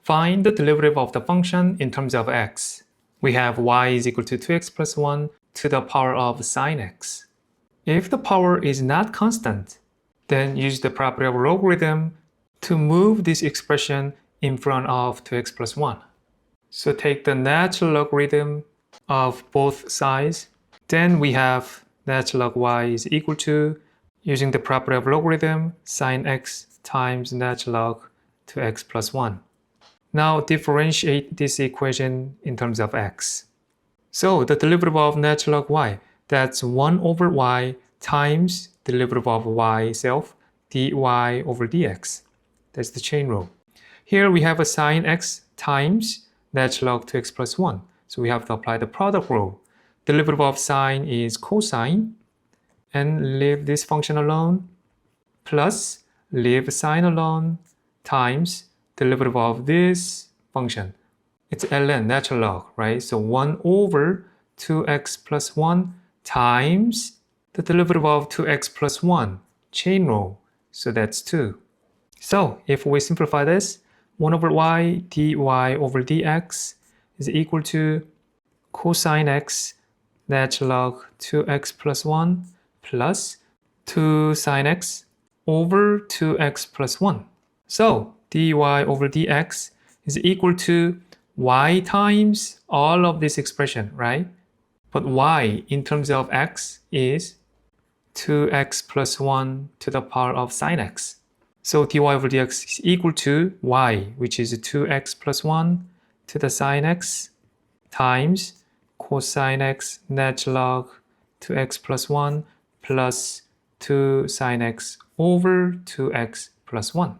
Find the derivative of the function in terms of x. We have y is equal to 2x plus 1 to the power of sine x. If the power is not constant, then use the property of logarithm to move this expression in front of 2x plus 1. So take the natural logarithm of both sides. Then we have natural log y is equal to, using the property of logarithm, sine x times natural log 2x plus 1. Now differentiate this equation in terms of x. So the derivative of natural log y, that's 1 over y times the derivative of y itself, dy over dx. That's the chain rule. Here we have a sine x times natural log 2x plus 1. So we have to apply the product rule. Derivative of sine is cosine, and leave this function alone, plus leave sine alone, times derivative of this function. It's ln, natural log, right? So 1 over 2x plus 1 times the derivative of 2x plus 1, chain rule. So that's 2. So if we simplify this, 1 over y dy over dx is equal to cosine x natural log 2x plus 1 plus 2 sine x over 2x plus 1. So dy over dx is equal to y times all of this expression, right? But y in terms of x is 2x plus 1 to the power of sine x. So dy over dx is equal to y, which is 2x plus 1 to the sine x times cosine x natural log 2x plus 1 plus 2 sine x over 2x plus 1.